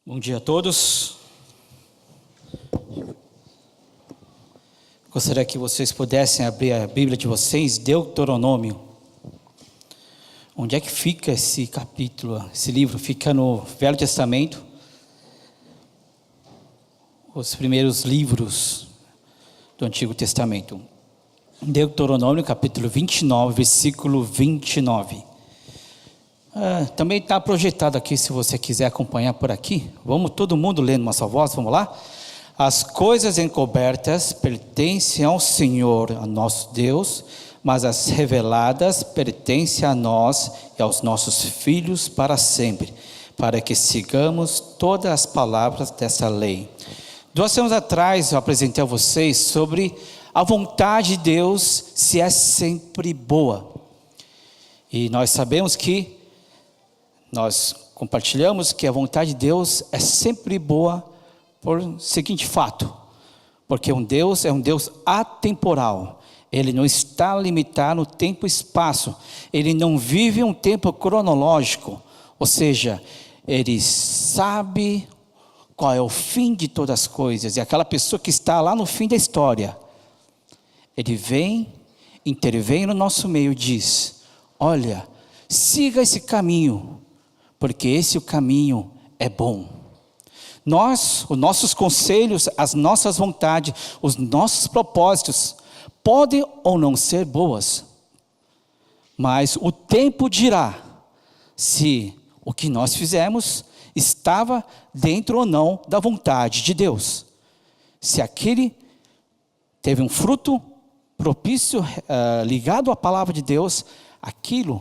Bom dia a todos. Gostaria que vocês pudessem abrir a Bíblia de vocês, Deuteronômio. Onde é que fica esse capítulo, esse livro? Fica no Velho Testamento. Os primeiros livros do Antigo Testamento. Deuteronômio, capítulo 29, versículo 29. Também está projetado aqui, se você quiser acompanhar por aqui. Vamos todo mundo lendo uma só voz, vamos lá? As coisas encobertas pertencem ao Senhor, a nosso Deus, mas as reveladas pertencem a nós e aos nossos filhos para sempre, para que sigamos todas as palavras dessa lei. 2 semanas atrás eu apresentei a vocês sobre a vontade de Deus, se é sempre boa. E nós sabemos que nós compartilhamos que a vontade de Deus é sempre boa por seguinte fato, porque Deus é um Deus atemporal, Ele não está limitado no tempo e espaço, Ele não vive um tempo cronológico, ou seja, Ele sabe qual é o fim de todas as coisas, e aquela pessoa que está lá no fim da história, Ele vem, intervém no nosso meio e diz, olha, siga esse caminho, porque esse o caminho é bom. Os nossos conselhos, as nossas vontades, os nossos propósitos, podem ou não ser boas, mas o tempo dirá, se o que nós fizemos, estava dentro ou não da vontade de Deus. Se aquele teve um fruto propício, ligado à palavra de Deus,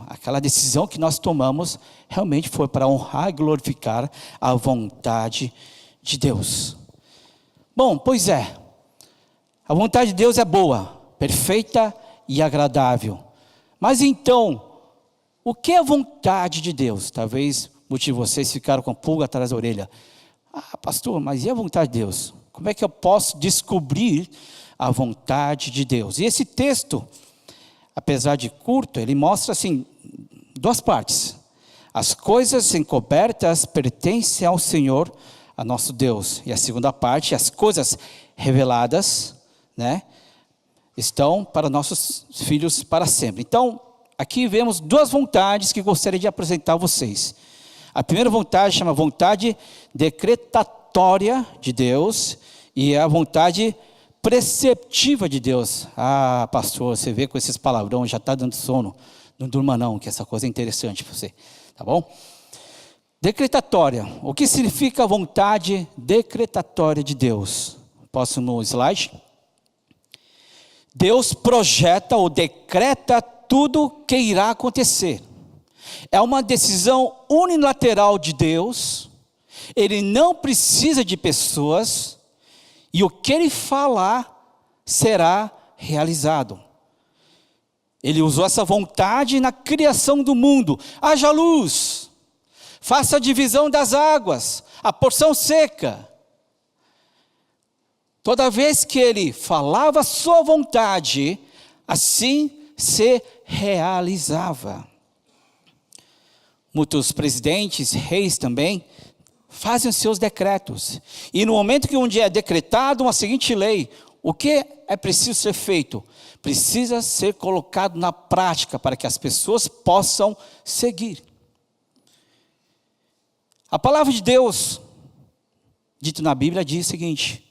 aquela decisão que nós tomamos, realmente foi para honrar e glorificar a vontade de Deus. Bom, pois é, a vontade de Deus é boa, perfeita e agradável. Mas então, o que é a vontade de Deus? Talvez muitos de vocês ficaram com a pulga atrás da orelha. Pastor, mas e a vontade de Deus? Como é que eu posso descobrir a vontade de Deus? E esse texto, apesar de curto, ele mostra assim, duas partes. As coisas encobertas pertencem ao Senhor, a nosso Deus. E a segunda parte, as coisas reveladas, estão para nossos filhos para sempre. Então, aqui vemos duas vontades que gostaria de apresentar a vocês. A primeira vontade chama vontade decretatória de Deus e a vontade preceptiva de Deus. Pastor, você vê com esses palavrões, já está dando sono. Não durma não, que essa coisa é interessante para você. Tá bom? Decretatória. O que significa a vontade decretatória de Deus? Próximo slide. Deus projeta ou decreta tudo que irá acontecer. É uma decisão unilateral de Deus. Ele não precisa de pessoas. E o que Ele falar será realizado. Ele usou essa vontade na criação do mundo. Haja luz, faça a divisão das águas, a porção seca. Toda vez que Ele falava a sua vontade, assim se realizava. Muitos presidentes, reis também, fazem os seus decretos. E no momento que um dia é decretado uma seguinte lei, o que é preciso ser feito? Precisa ser colocado na prática para que as pessoas possam seguir. A palavra de Deus, dito na Bíblia, diz o seguinte: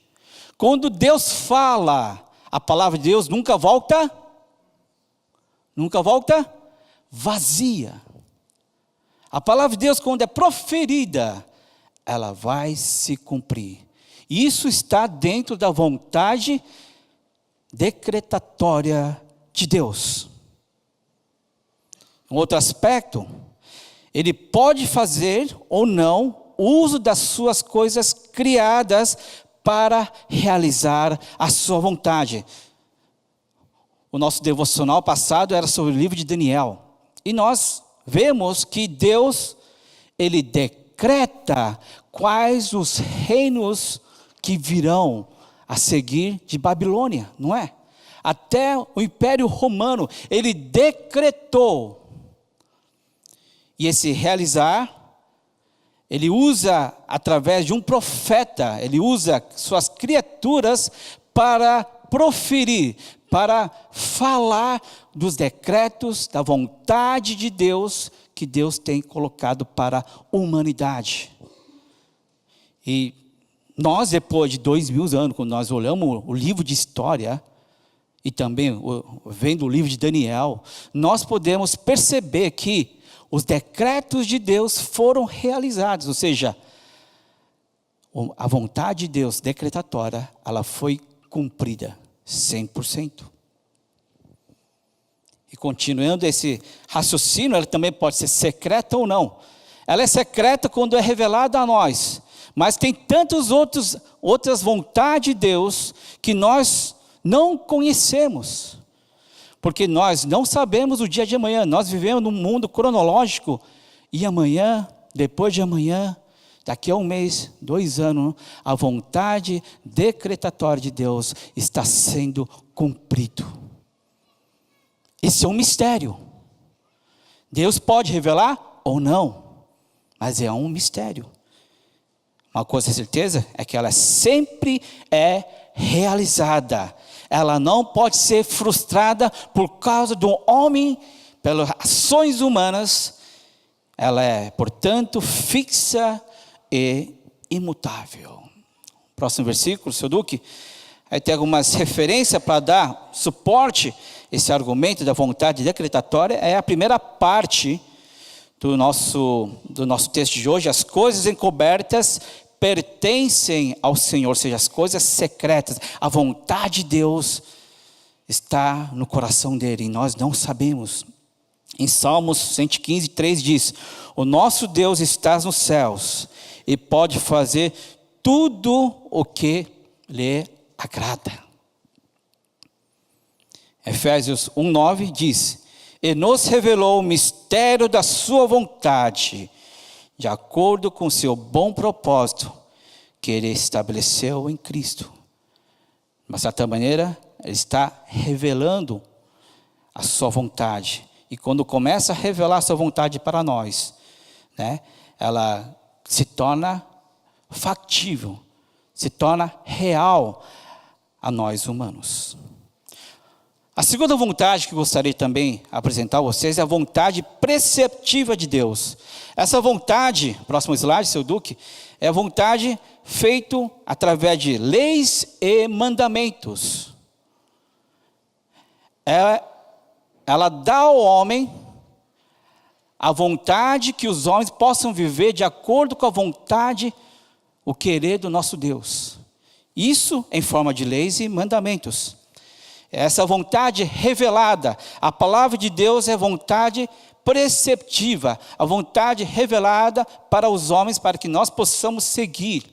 quando Deus fala, a palavra de Deus nunca volta vazia. A palavra de Deus, quando é proferida, ela vai se cumprir. Isso está dentro da vontade decretatória de Deus. Um outro aspecto, Ele pode fazer ou não uso das suas coisas criadas para realizar a sua vontade. O nosso devocional passado era sobre o livro de Daniel. E nós vemos que Deus, Ele decreta quais os reinos que virão a seguir de Babilônia, não é? Até o Império Romano, Ele decretou. E esse realizar Ele usa através de um profeta, ele usa suas criaturas para proferir, para falar dos decretos, da vontade de Deus, que Deus tem colocado para a humanidade. E nós, depois de 2000 anos, quando nós olhamos o livro de história, e também vendo o livro de Daniel, nós podemos perceber que os decretos de Deus foram realizados, ou seja, a vontade de Deus decretatória, ela foi cumprida 100%. E continuando esse raciocínio, ela também pode ser secreta ou não. Ela é secreta quando é revelada a nós, mas tem tantas outras vontades de Deus que nós não conhecemos. Porque nós não sabemos o dia de amanhã, nós vivemos num mundo cronológico, e amanhã, depois de amanhã, daqui a um mês, 2 anos, a vontade decretatória de Deus está sendo cumprido. Esse é um mistério. Deus pode revelar ou não, mas é um mistério. Uma coisa é certeza, é que ela sempre é realizada. Ela não pode ser frustrada por causa do homem, pelas ações humanas. Ela é, portanto, fixa e imutável. Próximo versículo, seu Duque. Aí tem algumas referências para dar suporte a esse argumento da vontade decretatória. É a primeira parte do nosso texto de hoje. As coisas encobertas pertencem ao Senhor, ou seja, as coisas secretas, a vontade de Deus está no coração dele, e nós não sabemos. Em Salmos 115, 3 diz: o nosso Deus está nos céus, e pode fazer tudo o que lhe agrada. Efésios 1:9 diz: e nos revelou o mistério da sua vontade, de acordo com seu bom propósito, que ele estabeleceu em Cristo. De uma certa maneira, ele está revelando a sua vontade. E quando começa a revelar a sua vontade para nós, né, ela se torna factível, se torna real a nós humanos. A segunda vontade que gostaria também de apresentar a vocês é a vontade preceptiva de Deus. Essa vontade, próximo slide, seu Duque, é a vontade feita através de leis e mandamentos. Ela dá ao homem a vontade que os homens possam viver de acordo com a vontade, o querer do nosso Deus. Isso em forma de leis e mandamentos. Essa vontade revelada, a palavra de Deus é vontade preceptiva, a vontade revelada para os homens, para que nós possamos seguir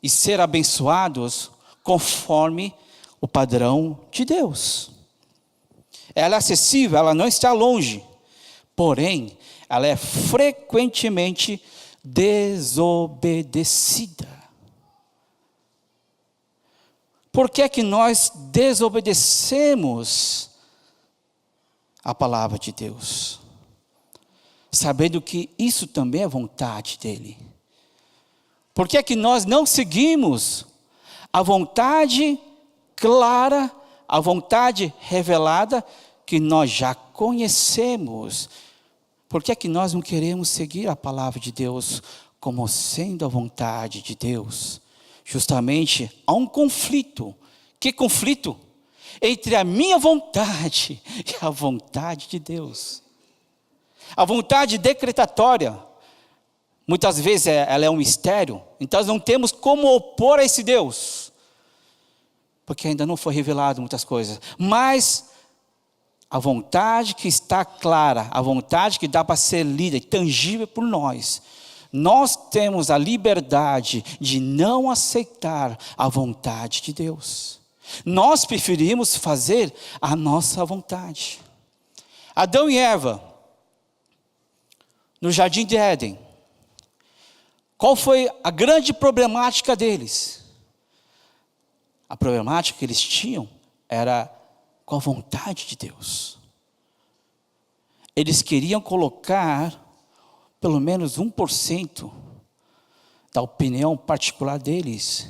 e ser abençoados conforme o padrão de Deus. Ela é acessível, ela não está longe, porém, ela é frequentemente desobedecida. Por que é que nós desobedecemos a palavra de Deus? Sabendo que isso também é vontade dele. Por que é que nós não seguimos a vontade clara, a vontade revelada que nós já conhecemos? Por que é que nós não queremos seguir a palavra de Deus como sendo a vontade de Deus? Justamente há um conflito. Que conflito? Entre a minha vontade e a vontade de Deus. A vontade decretatória, muitas vezes ela é um mistério, então nós não temos como opor a esse Deus, porque ainda não foi revelado muitas coisas. Mas a vontade que está clara, a vontade que dá para ser lida e tangível por nós, nós temos a liberdade de não aceitar a vontade de Deus. Nós preferimos fazer a nossa vontade. Adão e Eva, no jardim de Éden, qual foi a grande problemática deles? A problemática que eles tinham era com a vontade de Deus. Eles queriam colocar pelo menos 1% da opinião particular deles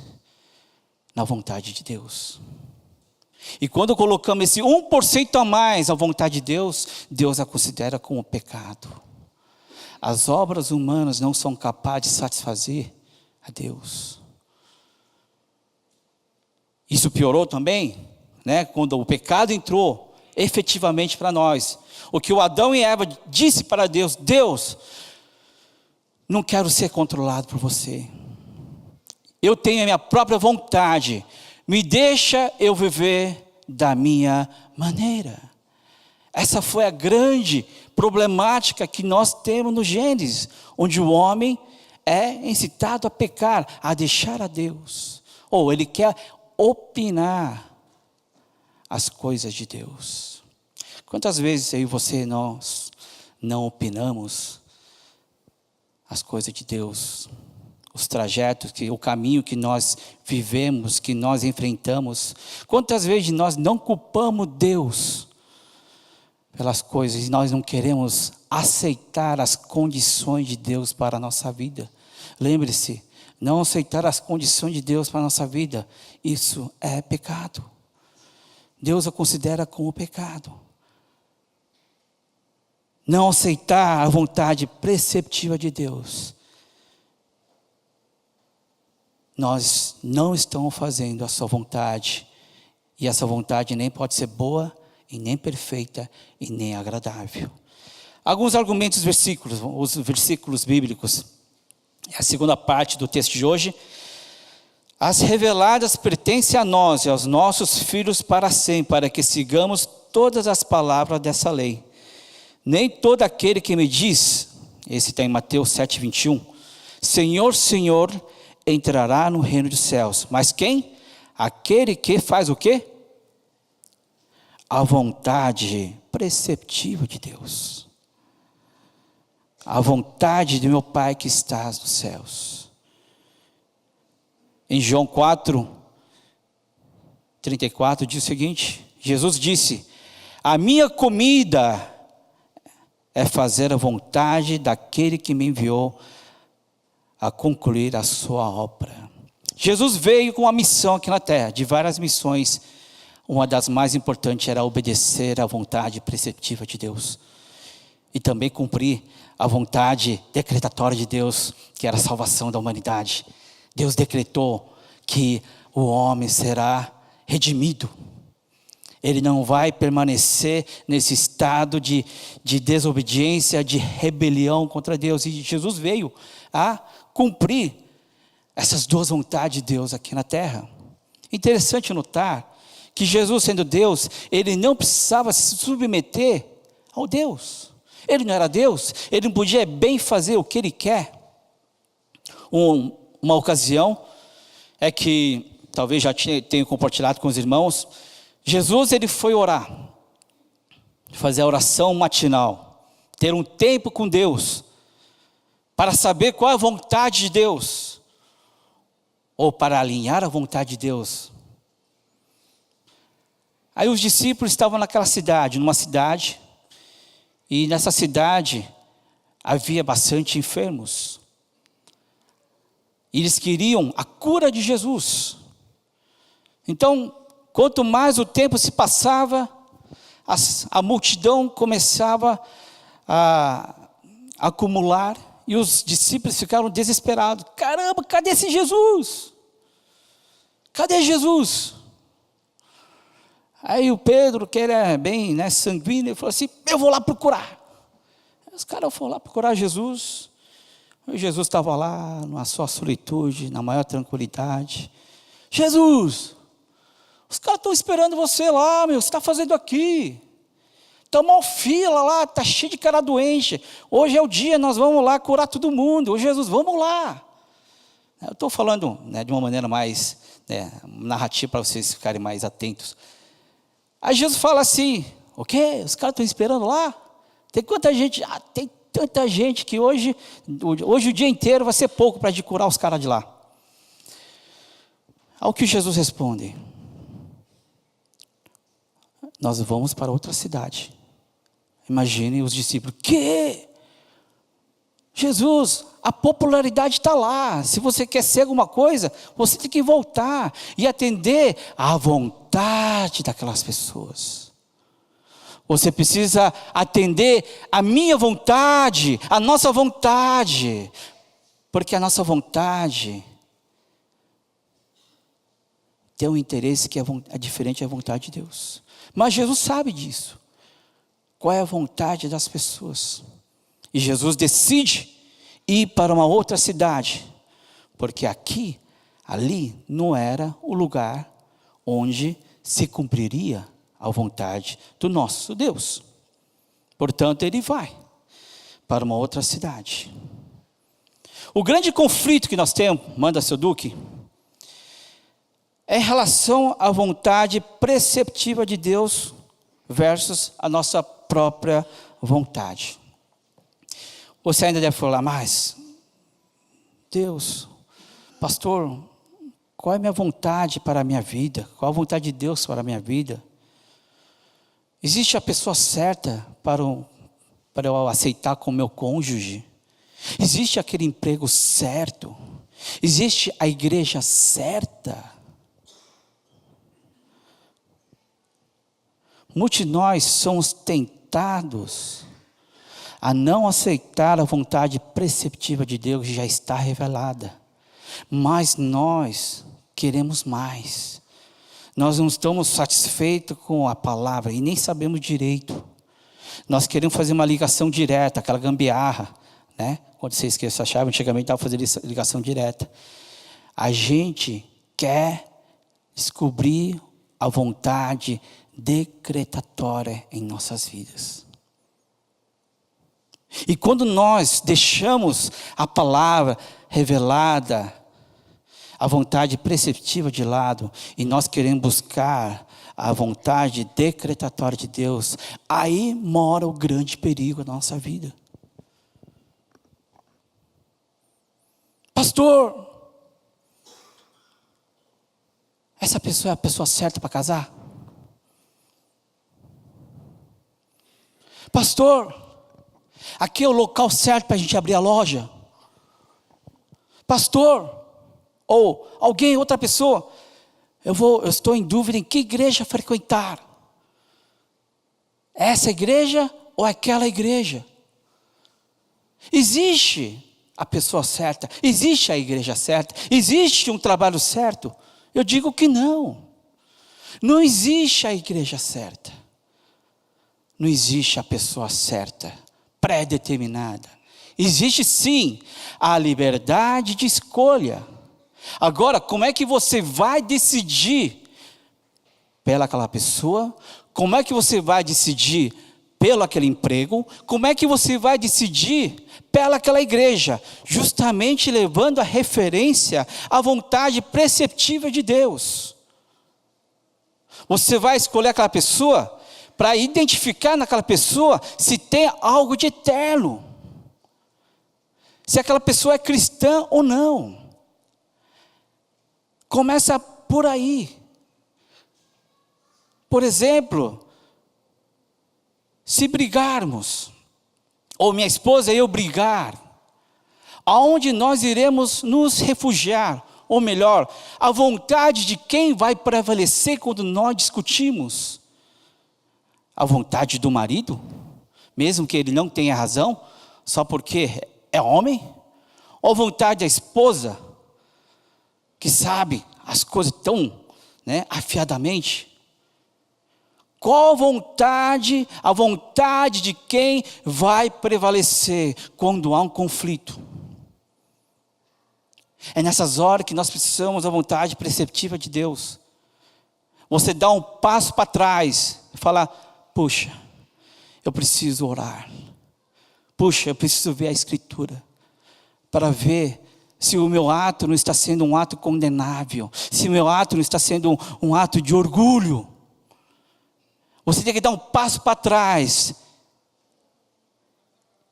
na vontade de Deus. E quando colocamos esse 1% a mais à vontade de Deus, Deus a considera como pecado. As obras humanas não são capazes de satisfazer a Deus. Isso piorou também, né? Quando o pecado entrou efetivamente para nós. O que o Adão e Eva disse para Deus: Deus, não quero ser controlado por você. Eu tenho a minha própria vontade. Me deixa eu viver da minha maneira. Essa foi a grande problemática que nós temos no Gênesis, onde o homem é incitado a pecar, a deixar a Deus. Ou ele quer opinar as coisas de Deus. Quantas vezes eu e você nós não opinamos as coisas de Deus? Os trajetos, o caminho que nós vivemos, que nós enfrentamos. Quantas vezes nós não culpamos Deus pelas coisas e nós não queremos aceitar as condições de Deus para a nossa vida? Lembre-se, não aceitar as condições de Deus para a nossa vida, isso é pecado. Deus a considera como pecado. Não aceitar a vontade preceptiva de Deus, nós não estamos fazendo a sua vontade, e essa vontade nem pode ser boa, e nem perfeita, e nem agradável. Alguns argumentos, os versículos bíblicos, a segunda parte do texto de hoje. As reveladas pertencem a nós e aos nossos filhos para sempre, para que sigamos todas as palavras dessa lei. Nem todo aquele que me diz, esse está em Mateus 7:21, Senhor, Senhor, entrará no reino dos céus. Mas quem? Aquele que faz o quê? A vontade preceptiva de Deus. A vontade de meu Pai que estás nos céus. Em João 4:34 diz o seguinte: Jesus disse: a minha comida é fazer a vontade daquele que me enviou a concluir a sua obra. Jesus veio com uma missão aqui na terra, de várias missões. Uma das mais importantes era obedecer à vontade preceptiva de Deus. E também cumprir a vontade decretatória de Deus, que era a salvação da humanidade. Deus decretou que o homem será redimido. Ele não vai permanecer nesse estado de desobediência, de rebelião contra Deus. E Jesus veio a cumprir essas duas vontades de Deus aqui na terra. Interessante notar que Jesus, sendo Deus, ele não precisava se submeter ao Deus. Ele não era Deus, ele não podia bem fazer o que ele quer. Uma ocasião é que, talvez já tenha compartilhado com os irmãos, Jesus ele foi orar, fazer a oração matinal, ter um tempo com Deus, para saber qual é a vontade de Deus, ou para alinhar a vontade de Deus. Aí os discípulos estavam naquela cidade, e nessa cidade havia bastante enfermos. E eles queriam a cura de Jesus. Então, quanto mais o tempo se passava, a multidão começava a acumular, e os discípulos ficaram desesperados. Caramba, cadê esse Jesus? Cadê Jesus? Aí o Pedro, que era bem sanguíneo, ele falou assim: eu vou lá procurar. Os caras foram lá procurar Jesus. E Jesus estava lá, na sua solitude, na maior tranquilidade. Jesus, os caras estão esperando você lá, meu, você está fazendo aqui? Está uma fila lá, está cheio de cara doente. Hoje é o dia, nós vamos lá curar todo mundo. Ô Jesus, vamos lá. Eu estou falando de uma maneira mais narrativa, para vocês ficarem mais atentos. Aí Jesus fala assim: o quê? Os caras estão esperando lá? Tem quanta gente? Tem tanta gente que hoje o dia inteiro vai ser pouco para curar os caras de lá. Ao que Jesus responde: nós vamos para outra cidade. Imagine os discípulos: que? Jesus, a popularidade está lá. Se você quer ser alguma coisa, você tem que voltar e atender à vontade daquelas pessoas. Você precisa atender a minha vontade, a nossa vontade. Porque a nossa vontade tem um interesse que é diferente da vontade de Deus. Mas Jesus sabe disso. Qual é a vontade das pessoas? E Jesus decide ir para uma outra cidade. Porque ali não era o lugar onde se cumpriria a vontade do nosso Deus. Portanto, ele vai para uma outra cidade. O grande conflito que nós temos, manda seu Duque, é em relação à vontade preceptiva de Deus versus a nossa própria vontade. Você ainda deve falar, mas Deus, pastor, qual é a minha vontade para a minha vida? Qual a vontade de Deus para a minha vida? Existe a pessoa certa para eu aceitar como meu cônjuge? Existe aquele emprego certo? Existe a igreja certa? Muitos de nós somos tentados a não aceitar a vontade preceptiva de Deus que já está revelada. Mas nós queremos mais. Nós não estamos satisfeitos com a palavra e nem sabemos direito. Nós queremos fazer uma ligação direta, aquela gambiarra, né? Quando você esquece a chave, antigamente estava fazendo ligação direta. A gente quer descobrir a vontade decretatória em nossas vidas. E quando nós deixamos a palavra revelada, a vontade preceptiva de lado, e nós queremos buscar a vontade decretatória de Deus, aí mora o grande perigo da nossa vida. Pastor, essa pessoa é a pessoa certa para casar? Pastor, aqui é o local certo para a gente abrir a loja? Pastor, ou alguém, outra pessoa, eu estou em dúvida em que igreja frequentar. Essa igreja ou aquela igreja? Existe a pessoa certa? Existe a igreja certa? Existe um trabalho certo? Eu digo que não. Não existe a igreja certa. Não existe a pessoa certa, pré-determinada. Existe sim a liberdade de escolha. Agora, como é que você vai decidir pelaquela pessoa? Como é que você vai decidir pelo aquele emprego? Como é que você vai decidir pelaquela igreja? Justamente levando a referência à vontade preceptiva de Deus. Você vai escolher aquela pessoa para identificar naquela pessoa se tem algo de eterno. Se aquela pessoa é cristã ou não. Começa por aí. Por exemplo, se brigarmos, ou minha esposa e eu brigar, aonde nós iremos nos refugiar? Ou melhor, a vontade de quem vai prevalecer quando nós discutimos? A vontade do marido, mesmo que ele não tenha razão, só porque é homem? Ou a vontade da esposa, que sabe as coisas tão, afiadamente? Qual a vontade de quem vai prevalecer quando há um conflito? É nessas horas que nós precisamos da vontade preceptiva de Deus. Você dá um passo para trás e fala, puxa, eu preciso orar. Puxa, eu preciso ver a Escritura para ver se o meu ato não está sendo um ato condenável, se o meu ato não está sendo um ato de orgulho. Você tem que dar um passo para trás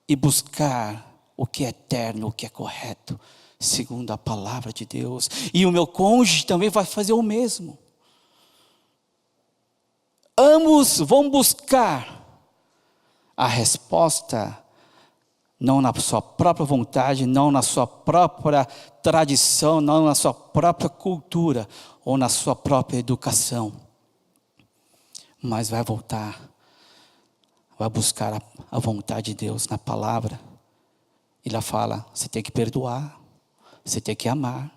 e buscar o que é eterno, o que é correto, segundo a palavra de Deus. E o meu cônjuge também vai fazer o mesmo. Ambos vão buscar a resposta não na sua própria vontade, não na sua própria tradição, não na sua própria cultura ou na sua própria educação, mas vai voltar, vai buscar a vontade de Deus na palavra. E lá fala, você tem que perdoar, você tem que amar.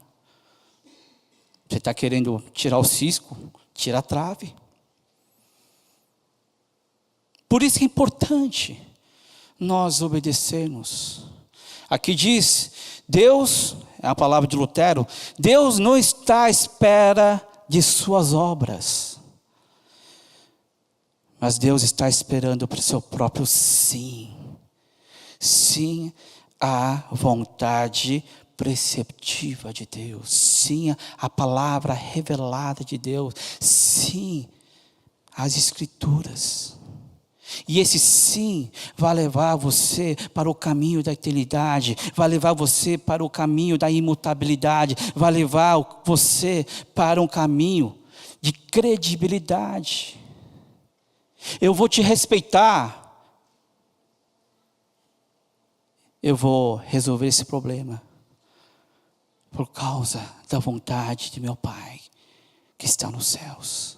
Você está querendo tirar o cisco, tira a trave. Por isso que é importante nós obedecermos. Aqui diz, Deus, é a palavra de Lutero, Deus não está à espera de suas obras, mas Deus está esperando para o seu próprio sim. Sim à vontade preceptiva de Deus. Sim à palavra revelada de Deus. Sim às Escrituras. E esse sim vai levar você para o caminho da eternidade, vai levar você para o caminho da imutabilidade, vai levar você para um caminho de credibilidade. Eu vou te respeitar, eu vou resolver esse problema por causa da vontade de meu Pai que está nos céus.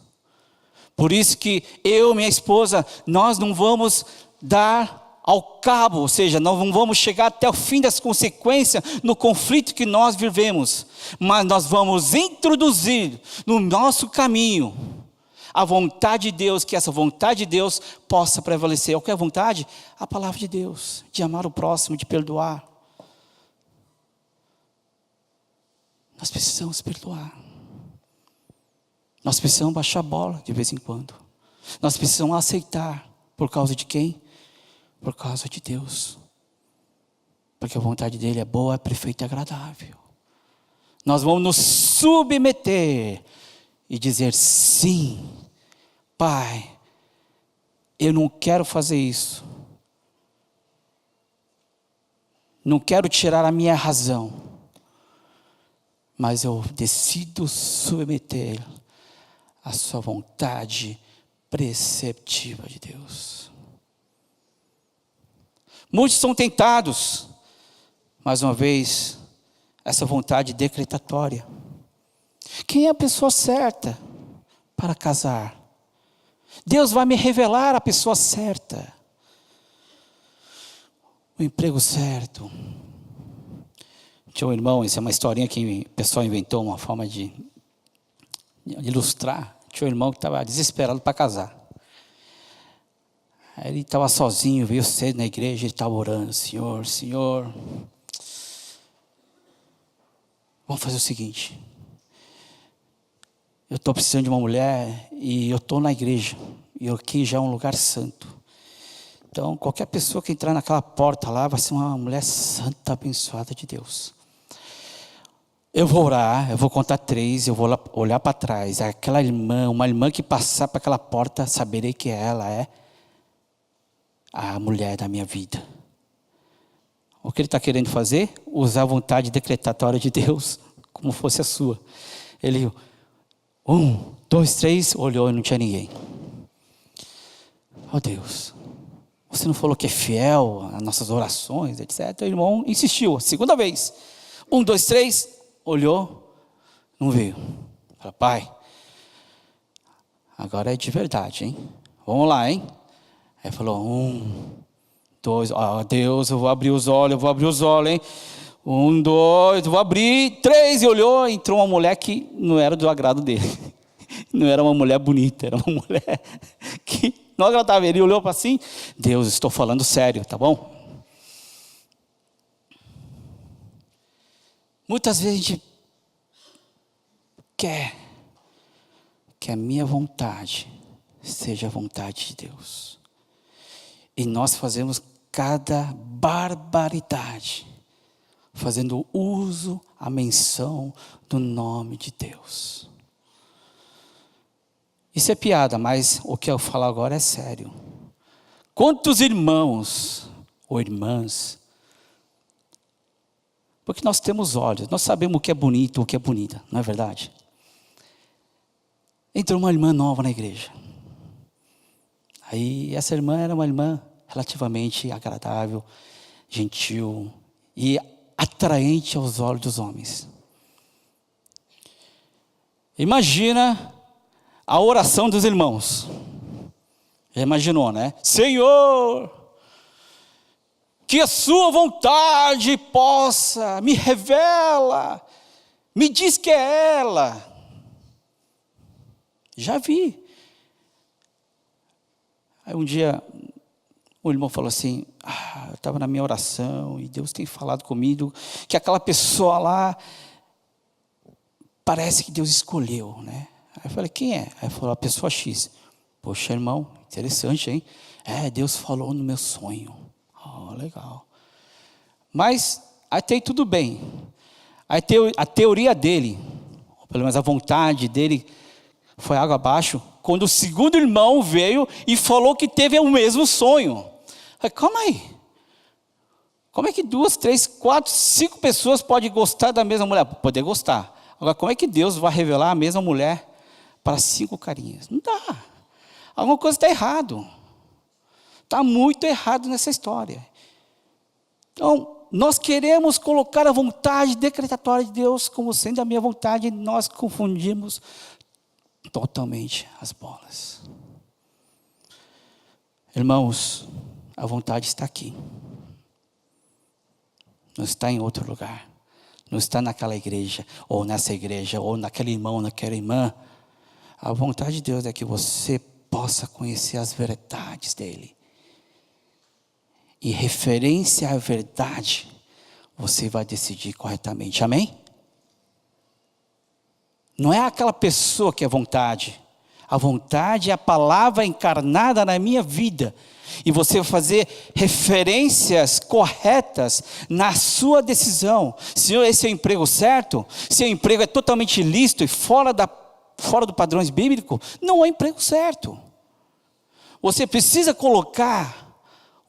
Por isso que eu e minha esposa, nós não vamos dar ao cabo, ou seja, nós não vamos chegar até o fim das consequências no conflito que nós vivemos, mas nós vamos introduzir no nosso caminho a vontade de Deus, que essa vontade de Deus possa prevalecer. O que é a vontade? A palavra de Deus, de amar o próximo, de perdoar. Nós precisamos perdoar. Nós precisamos baixar a bola de vez em quando. Nós precisamos aceitar. Por causa de quem? Por causa de Deus. Porque a vontade dele é boa, perfeita e agradável. Nós vamos nos submeter e dizer sim. Pai, eu não quero fazer isso. Não quero tirar a minha razão. Mas eu decido submeter a sua vontade preceptiva de Deus. Muitos são tentados, mais uma vez, essa vontade decretatória. Quem é a pessoa certa para casar? Deus vai me revelar a pessoa certa. O emprego certo. Tinha um irmão, isso é uma historinha que o pessoal inventou, uma forma de ilustrar. Tinha um irmão que estava desesperado para casar. Aí ele estava sozinho, veio cedo na igreja, ele estava orando, Senhor, vamos fazer o seguinte, eu estou precisando de uma mulher e eu estou na igreja, e aqui já é um lugar santo. Então, qualquer pessoa que entrar naquela porta lá vai ser uma mulher santa, abençoada de Deus. Eu vou orar, eu vou contar 3, eu vou olhar para trás. Aquela irmã, uma irmã que passar para aquela porta, saberei que ela é a mulher da minha vida. O que ele está querendo fazer? Usar a vontade decretatória de Deus, como fosse a sua. Ele, 1, 2, 3, olhou e não tinha ninguém. Oh Deus, você não falou que é fiel às nossas orações, etc. O irmão insistiu, segunda vez. 1, 2, 3, olhou, não veio. Falei, pai, agora é de verdade, hein? Vamos lá, hein? Aí falou, 1, 2, Deus, eu vou abrir os olhos, hein? 1, 2, vou abrir, 3, e olhou, entrou uma mulher que não era do agrado dele. Não era uma mulher bonita, era uma mulher que não agradava. Ele olhou para assim, Deus, estou falando sério, tá bom? Muitas vezes a gente quer que a minha vontade seja a vontade de Deus. E nós fazemos cada barbaridade, fazendo uso, a menção do nome de Deus. Isso é piada, mas o que eu falo agora é sério. Quantos irmãos ou irmãs, porque nós temos olhos, nós sabemos o que é bonito, o que é bonita, não é verdade? Entrou uma irmã nova na igreja. Aí essa irmã era uma irmã relativamente agradável, gentil e atraente aos olhos dos homens. Imagina a oração dos irmãos. Já imaginou, né? Senhor, que a sua vontade possa me revela, me diz que é ela. Já vi. Aí um dia, o irmão falou assim, eu estava na minha oração, e Deus tem falado comigo, que aquela pessoa lá, parece que Deus escolheu, né? Aí eu falei, quem é? Aí ele falou, a pessoa X. Poxa, irmão, interessante, hein? Deus falou no meu sonho. Legal. Mas, até tudo bem. A teoria dele, ou pelo menos a vontade dele, foi água abaixo, quando o segundo irmão veio e falou que teve o mesmo sonho. Calma aí. Como é que 2, 3, 4, 5 pessoas podem gostar da mesma mulher? Poder gostar. Agora, como é que Deus vai revelar a mesma mulher para 5 carinhas? Não dá. Alguma coisa está errado. Está muito errado nessa história. Então, nós queremos colocar a vontade decretatória de Deus como sendo a minha vontade, e nós confundimos totalmente as bolas. Irmãos, a vontade está aqui. Não está em outro lugar. Não está naquela igreja, ou nessa igreja, ou naquele irmão, ou naquela irmã. A vontade de Deus é que você possa conhecer as verdades dele. E referência à verdade, você vai decidir corretamente. Amém? Não é aquela pessoa que é vontade. A vontade é a palavra encarnada na minha vida. E você vai fazer referências corretas na sua decisão. Se esse é o emprego certo, se o emprego é totalmente ilícito e fora do padrões bíblico, não é o emprego certo. Você precisa colocar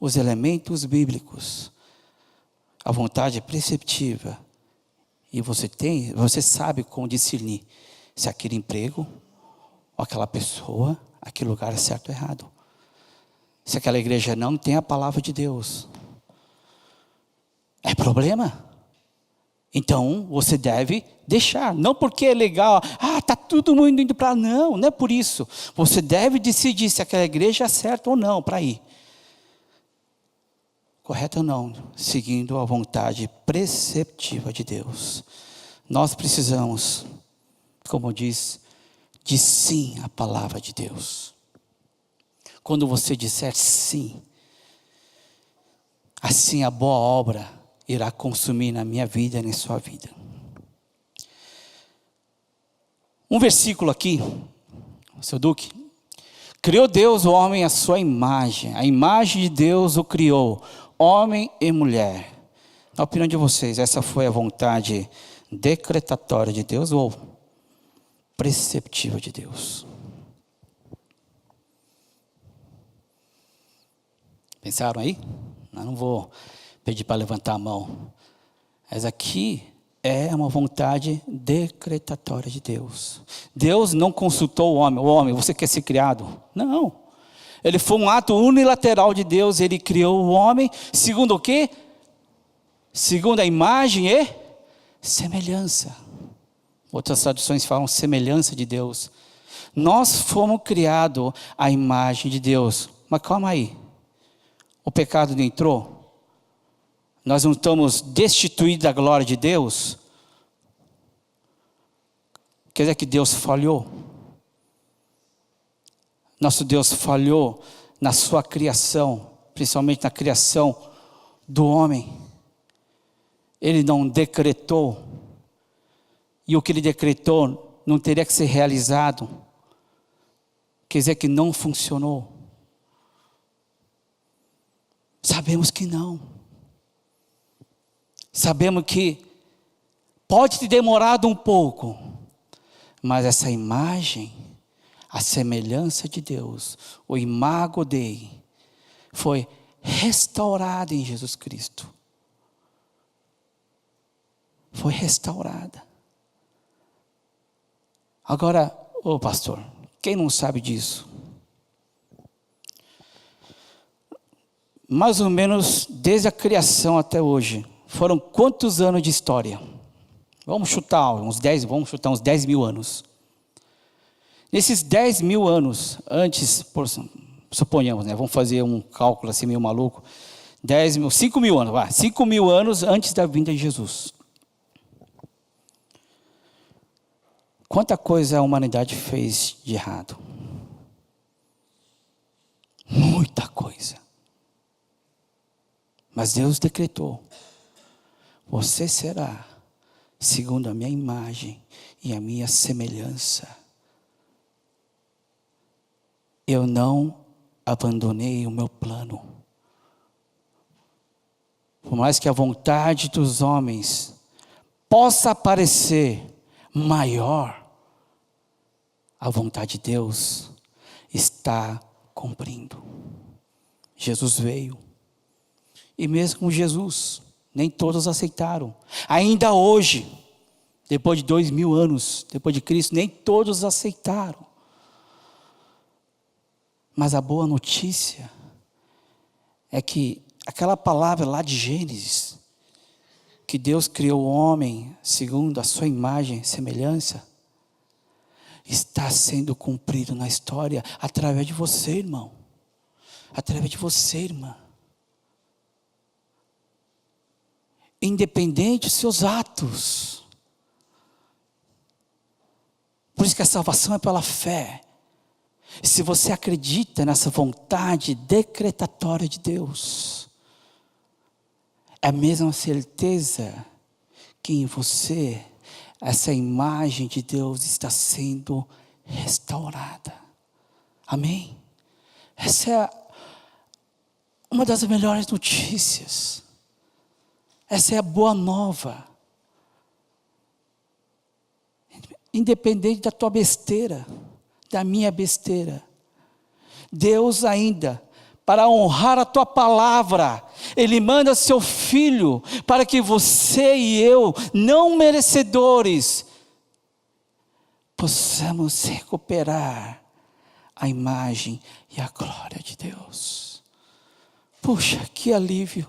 os elementos bíblicos. A vontade é perceptiva. E você sabe como discernir se aquele emprego, ou aquela pessoa, aquele lugar é certo ou errado. Se aquela igreja não tem a palavra de Deus, é problema. Então, você deve deixar. Não porque é legal, está todo mundo indo para lá. Não é por isso. Você deve decidir se aquela igreja é certa ou não para ir. Correto ou não? Seguindo a vontade preceptiva de Deus. Nós precisamos, como diz, de sim à palavra de Deus. Quando você disser sim, assim a boa obra irá consumir na minha vida e na sua vida. Um versículo aqui, seu Duque. Criou Deus o homem à sua imagem. A imagem de Deus o criou, homem e mulher. Na opinião de vocês, essa foi a vontade decretatória de Deus ou preceptiva de Deus? Pensaram aí? Eu não vou pedir para levantar a mão. Mas aqui é uma vontade decretatória de Deus. Deus não consultou o homem. O homem, você quer ser criado? Não. Ele foi um ato unilateral de Deus. Ele criou o homem, segundo o quê? Segundo a imagem e semelhança. Outras traduções falam semelhança de Deus. Nós fomos criados à imagem de Deus. Mas calma aí. O pecado não entrou? Nós não estamos destituídos da glória de Deus? Quer dizer que Deus falhou? Nosso Deus falhou na sua criação, principalmente na criação do homem. Ele não decretou, e o que ele decretou não teria que ser realizado. Quer dizer que não funcionou? Sabemos que não. Sabemos que pode ter demorado um pouco, mas essa imagem, a semelhança de Deus, o imago Dei, foi restaurada em Jesus Cristo. Foi restaurada. Agora, pastor, quem não sabe disso? mais ou menos desde a criação até hoje, foram quantos anos de história? Vamos chutar uns 10 mil anos. Nesses 10 mil anos, antes, suponhamos, né? Vamos fazer um cálculo assim meio maluco. 5 mil anos, 5 mil anos antes da vinda de Jesus. Quanta coisa a humanidade fez de errado? Muita coisa. Mas Deus decretou: você será segundo a minha imagem e a minha semelhança. Eu não abandonei o meu plano. Por mais que a vontade dos homens possa parecer maior, a vontade de Deus está cumprindo. Jesus veio. E mesmo com Jesus, nem todos aceitaram. Ainda hoje, depois de 2000 anos, depois de Cristo, nem todos aceitaram. Mas a boa notícia é que aquela palavra lá de Gênesis, que Deus criou o homem segundo a sua imagem e semelhança, está sendo cumprido na história através de você, irmão. Através de você, irmã. Independente dos seus atos. Por isso que a salvação é pela fé. Se você acredita nessa vontade decretatória de Deus, é a mesma certeza que em você essa imagem de Deus está sendo restaurada. Amém? Essa é uma das melhores notícias. Essa é a boa nova. Independente da tua besteira, da minha besteira, Deus ainda, para honrar a tua palavra, Ele manda seu Filho, para que você e eu, não merecedores, possamos recuperar a imagem e a glória de Deus. Puxa, que alívio.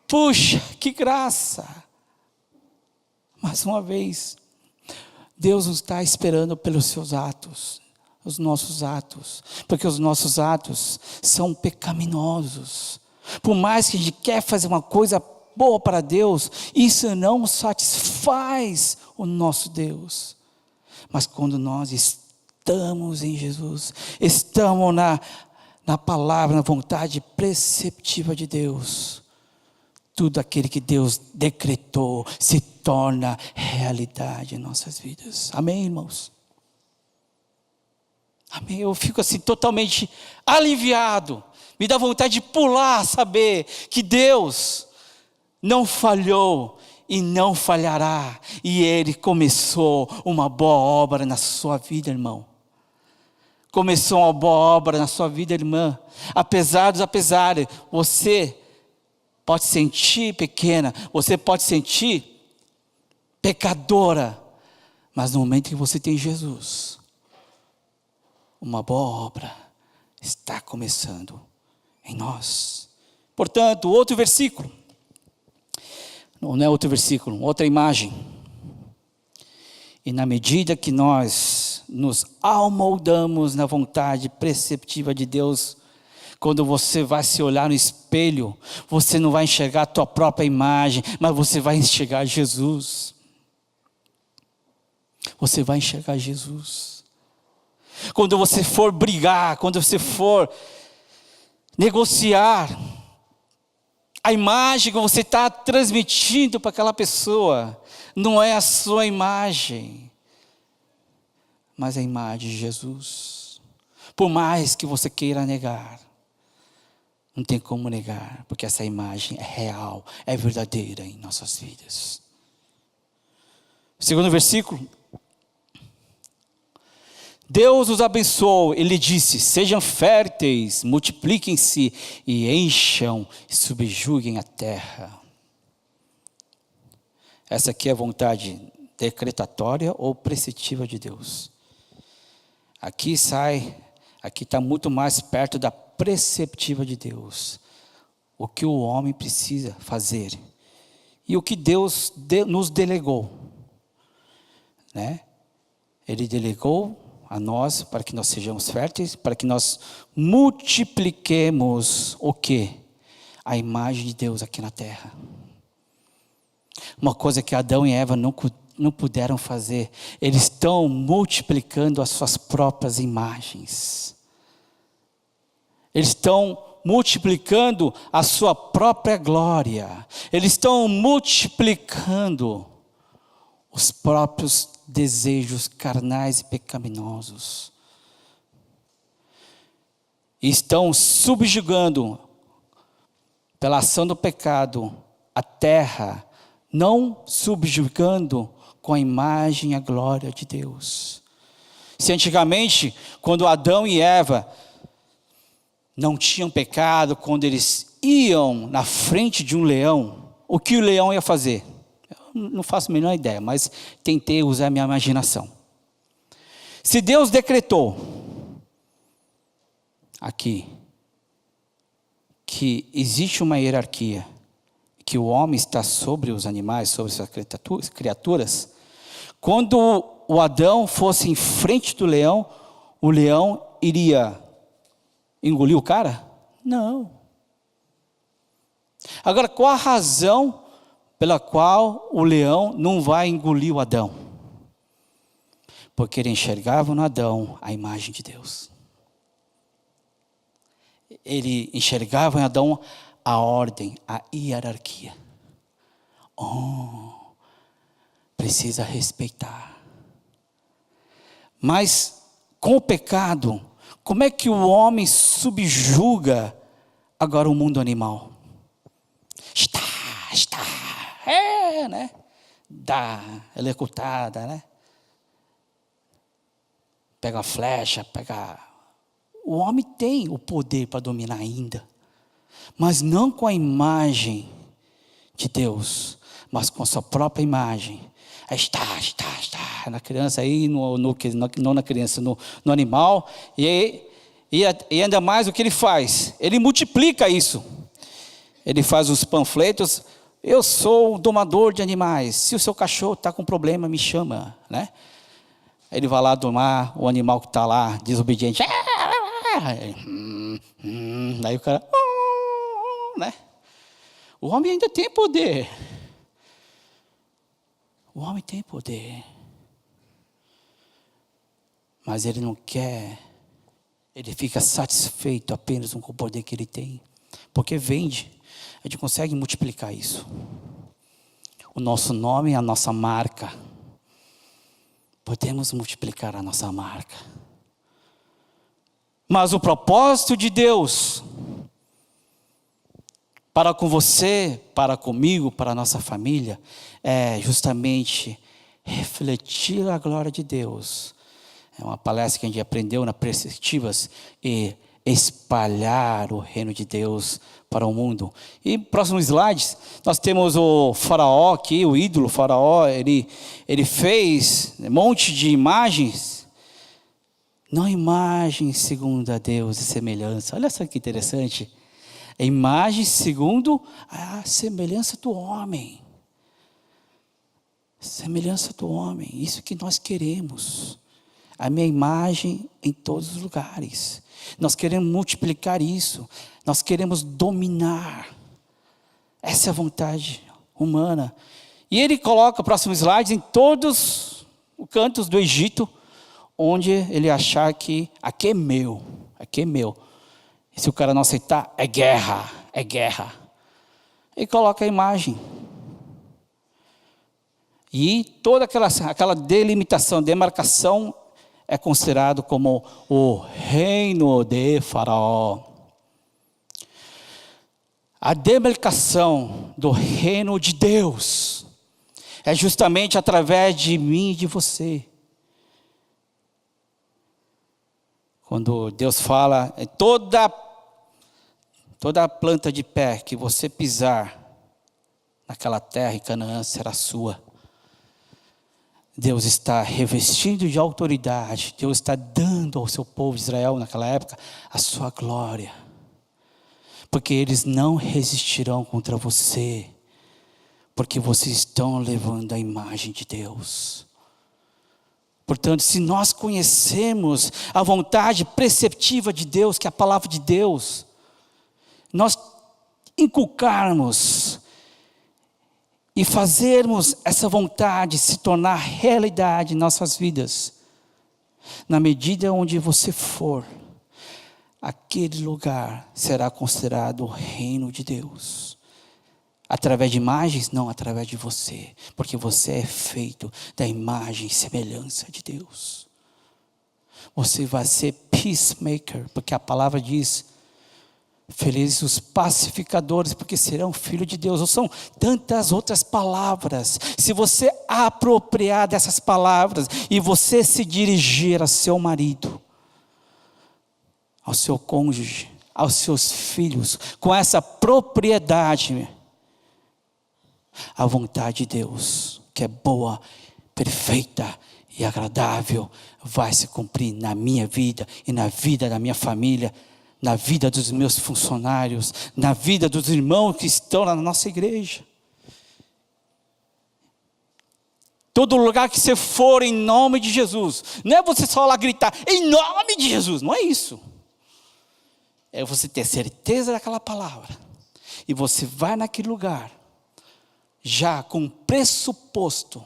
Puxa, que graça. Mais uma vez, Deus nos está esperando pelos seus atos, os nossos atos, porque os nossos atos são pecaminosos. Por mais que a gente quer fazer uma coisa boa para Deus, isso não satisfaz o nosso Deus. Mas quando nós estamos em Jesus, estamos na palavra, na vontade preceptiva de Deus, tudo aquilo que Deus decretou se torna realidade em nossas vidas. Amém, irmãos? Amém? Eu fico assim totalmente aliviado. Me dá vontade de pular, saber que Deus não falhou e não falhará. E Ele começou uma boa obra na sua vida, irmão. Começou uma boa obra na sua vida, irmã. Apesar dos apesares, você pode sentir pequena, você pode sentir pecadora, mas no momento que você tem Jesus, uma boa obra está começando em nós. Portanto, outro versículo, não é outro versículo, outra imagem. E na medida que nós nos amoldamos na vontade preceptiva de Deus, quando você vai se olhar no espelho, você não vai enxergar a tua própria imagem, mas você vai enxergar Jesus. Você vai enxergar Jesus. Quando você for brigar, quando você for negociar, a imagem que você está transmitindo para aquela pessoa, não é a sua imagem, mas a imagem de Jesus. Por mais que você queira negar, não tem como negar, porque essa imagem é real, é verdadeira em nossas vidas. Segundo versículo, Deus os abençoou, Ele disse: sejam férteis, multipliquem-se e encham e subjuguem a terra. Essa aqui é a vontade decretatória ou preceptiva de Deus. Aqui está muito mais perto da preceptiva de Deus. o que o homem precisa fazer e o que Deus nos delegou, né? Ele delegou a nós para que nós sejamos férteis, para que nós multipliquemos o quê? A imagem de Deus aqui na terra. Uma coisa que Adão e Eva não puderam fazer, eles estão multiplicando as suas próprias imagens. Eles estão multiplicando a sua própria glória. Eles estão multiplicando os próprios desejos carnais e pecaminosos. E estão subjugando, pela ação do pecado, a terra, não subjugando com a imagem e a glória de Deus. Se antigamente, quando Adão e Eva não tinham pecado, quando eles iam na frente de um leão, o que o leão ia fazer? Eu não faço a menor ideia, mas tentei usar a minha imaginação. Se Deus decretou aqui que existe uma hierarquia, que o homem está sobre os animais, sobre suas criaturas, quando o Adão fosse em frente do leão, o leão iria engolir o cara? Não. Agora, qual a razão pela qual o leão não vai engolir o Adão? Porque ele enxergava no Adão a imagem de Deus. Ele enxergava em Adão a ordem, a hierarquia. Precisa respeitar. Mas com o pecado, como é que o homem subjuga agora o mundo animal? Né? Dá eletrocutada, né? Pega a flecha, O homem tem o poder para dominar ainda, mas não com a imagem de Deus, mas com a sua própria imagem. Está na criança aí, não na criança, no animal, e ainda mais o que ele faz? Ele multiplica isso. Ele faz os panfletos: eu sou o domador de animais, se o seu cachorro está com problema, me chama, né? Ele vai lá domar o animal que está lá, desobediente. Daí o cara, né? O homem ainda tem poder. O homem tem poder. Mas ele não quer. Ele fica satisfeito apenas com o poder que ele tem. Porque vende. A gente consegue multiplicar isso. O nosso nome é a nossa marca. Podemos multiplicar a nossa marca. Mas o propósito de Deus para com você, para comigo, para a nossa família, é justamente refletir a glória de Deus. É uma palestra que a gente aprendeu na Perspectivas, e espalhar o reino de Deus para o mundo. E próximos slides, nós temos o faraó aqui, o ídolo faraó. Ele fez um monte de imagens, não imagem segundo a Deus e semelhança. Olha só que interessante. É imagem segundo a semelhança do homem. Semelhança do homem. Isso que nós queremos. A minha imagem em todos os lugares. Nós queremos multiplicar isso. Nós queremos dominar. Essa é a vontade humana. E ele coloca, próximo slide, em todos os cantos do Egito, onde ele achar que aqui é meu. Aqui é meu. E se o cara não aceitar, é guerra. É guerra. Ele coloca a imagem. E toda aquela delimitação, demarcação, é considerado como o reino de Faraó. A demarcação do reino de Deus é justamente através de mim e de você. Quando Deus fala, toda planta de pé que você pisar naquela terra em Canaã será sua. Deus está revestindo de autoridade. Deus está dando ao seu povo de Israel naquela época a sua glória. porque eles não resistirão contra você, porque vocês estão levando a imagem de Deus. Portanto, se nós conhecemos a vontade preceptiva de Deus, que é a palavra de Deus, nós inculcarmos e fazermos essa vontade se tornar realidade em nossas vidas, na medida onde você for, aquele lugar será considerado o reino de Deus. Através de imagens? Não, através de você. Porque você é feito da imagem e semelhança de Deus. Você vai ser peacemaker, porque a palavra diz, felizes os pacificadores, porque serão filhos de Deus. Ou são tantas outras palavras. Se você apropriar dessas palavras, e você se dirigir a seu marido, ao seu cônjuge, aos seus filhos, com essa propriedade, a vontade de Deus, que é boa, perfeita e agradável, vai se cumprir na minha vida e na vida da minha família, na vida dos meus funcionários, na vida dos irmãos que estão na nossa igreja. Todo lugar que você for em nome de Jesus, não é você só lá gritar, em nome de Jesus, não é isso. É você ter certeza daquela palavra, e você vai naquele lugar, já com pressuposto,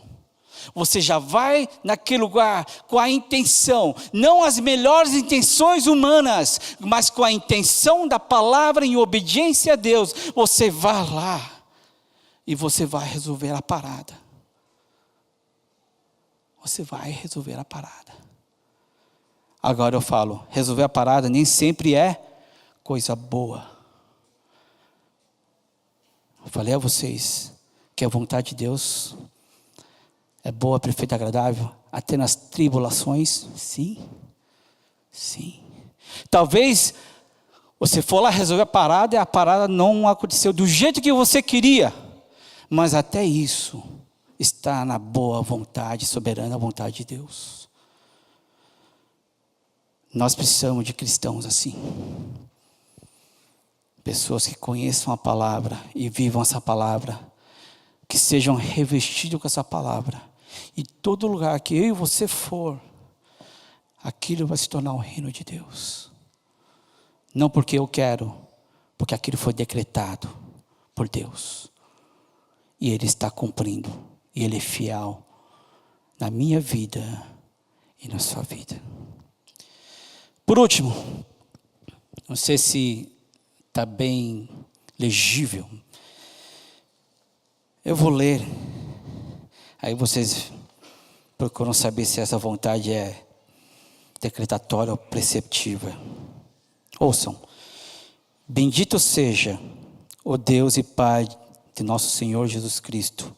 você já vai naquele lugar com a intenção, não as melhores intenções humanas, mas com a intenção da palavra em obediência a Deus. Você vai lá e você vai resolver a parada. Você vai resolver a parada. Agora eu falo, resolver a parada nem sempre é coisa boa. Eu falei a vocês que a vontade de Deus é boa, perfeita, agradável, até nas tribulações. Sim, sim. Talvez você for lá resolver a parada e a parada não aconteceu do jeito que você queria, mas até isso está na boa vontade, soberana vontade de Deus. Nós precisamos de cristãos assim. Pessoas que conheçam a palavra e vivam essa palavra, que sejam revestidos com essa palavra. E todo lugar que eu e você for, aquilo vai se tornar o reino de Deus. Não porque eu quero, porque aquilo foi decretado por Deus. E Ele está cumprindo. E Ele é fiel na minha vida e na sua vida. Por último, não sei se está bem legível. Eu vou ler. Aí vocês procuram saber se essa vontade é decretatória ou preceptiva. Ouçam. Bendito seja o Deus e Pai de nosso Senhor Jesus Cristo,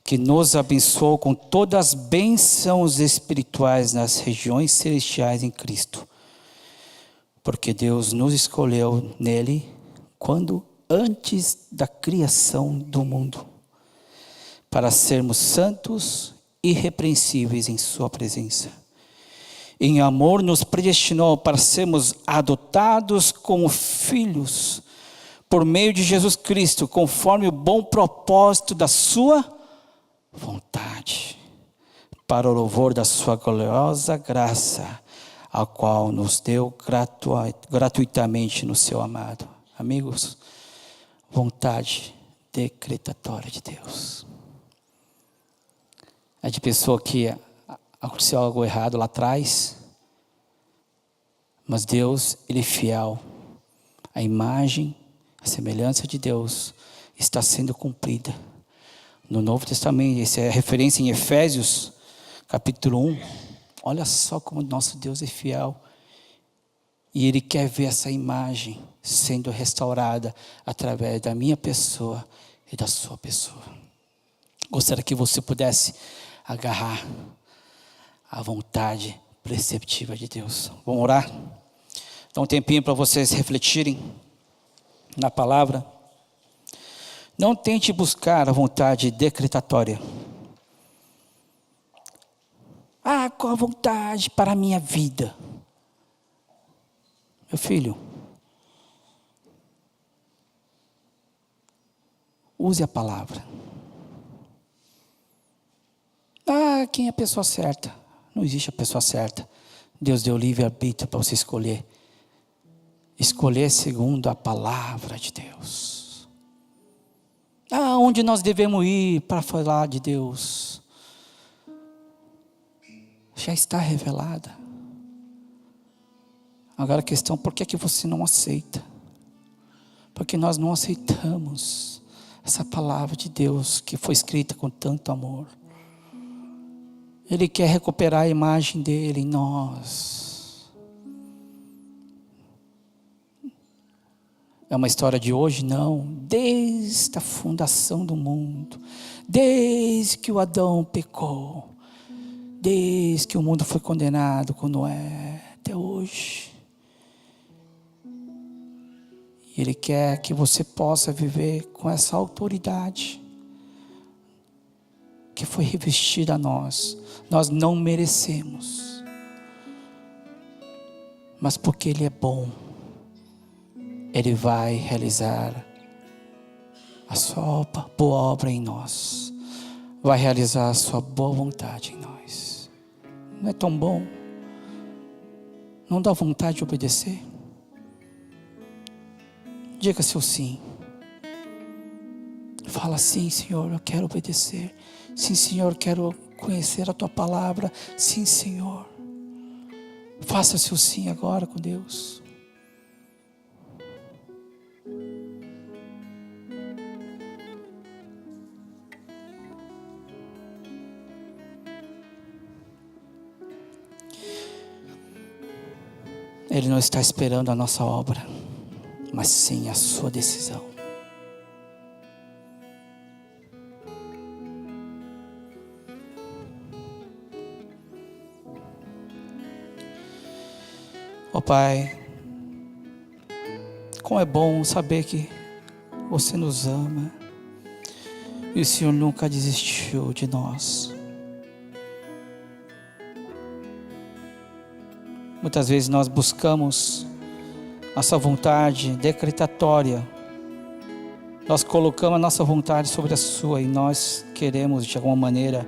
que nos abençoou com todas as bênçãos espirituais nas regiões celestiais em Cristo. Porque Deus nos escolheu nele quando antes da criação do mundo, para sermos santos e irrepreensíveis em sua presença. Em amor nos predestinou para sermos adotados como filhos, por meio de Jesus Cristo, conforme o bom propósito da sua vontade, para o louvor da sua gloriosa graça, a qual nos deu gratuitamente no seu amado. Amigos, vontade decretatória de Deus. É de pessoa que aconteceu algo errado lá atrás, mas Deus, Ele é fiel. A imagem, a semelhança de Deus está sendo cumprida. No Novo Testamento, essa é a referência em Efésios, capítulo 1. Olha só como nosso Deus é fiel. E Ele quer ver essa imagem sendo restaurada através da minha pessoa e da sua pessoa. Gostaria que você pudesse agarrar a vontade preceptiva de Deus. Vamos orar? Dá um tempinho para vocês refletirem na palavra. Não tente buscar a vontade decretatória. Qual a vontade para a minha vida? Meu filho, use a palavra. Quem é a pessoa certa? Não existe a pessoa certa. Deus deu livre-arbítrio para você escolher. Escolher segundo a palavra de Deus. Onde nós devemos ir para falar de Deus? Já está revelada. Agora a questão, por que você não aceita? Porque nós não aceitamos essa palavra de Deus que foi escrita com tanto amor. Ele quer recuperar a imagem dele em nós. É uma história de hoje? Não. Desde a fundação do mundo, desde que o Adão pecou, desde que o mundo foi condenado com Noé, até hoje. E Ele quer que você possa viver com essa autoridade que foi revestida a nós. Nós não merecemos, mas porque Ele é bom, Ele vai realizar a sua boa obra em nós, vai realizar a sua boa vontade em nós. Não é tão bom? Não dá vontade de obedecer? Diga seu sim. Fala: sim, Senhor, eu quero obedecer. Sim, Senhor, quero conhecer a Tua palavra. Sim, Senhor. Faça seu sim agora com Deus. Ele não está esperando a nossa obra, mas sim a sua decisão. Ó Pai, como é bom saber que você nos ama e o Senhor nunca desistiu de nós. Muitas vezes nós buscamos nossa vontade decretatória, nós colocamos a nossa vontade sobre a sua e nós queremos de alguma maneira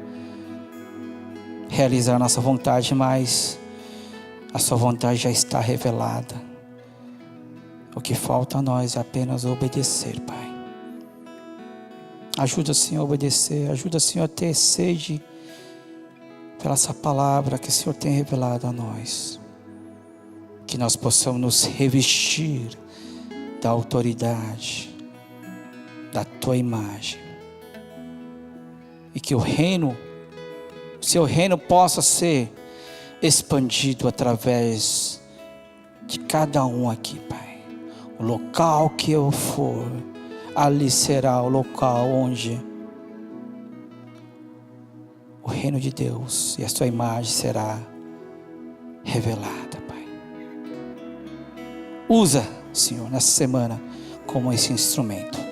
realizar nossa vontade, mas a sua vontade já está revelada. O que falta a nós é apenas obedecer, Pai. Ajuda, Senhor, a obedecer. Ajuda, Senhor, a ter sede pela essa palavra que o Senhor tem revelado a nós. Que nós possamos nos revestir da autoridade, da Tua imagem. E que o Seu reino possa ser expandido através de cada um aqui, Pai. O local que eu for, ali será o local onde o reino de Deus e a sua imagem será revelada, Pai. Usa, Senhor, nessa semana como esse instrumento.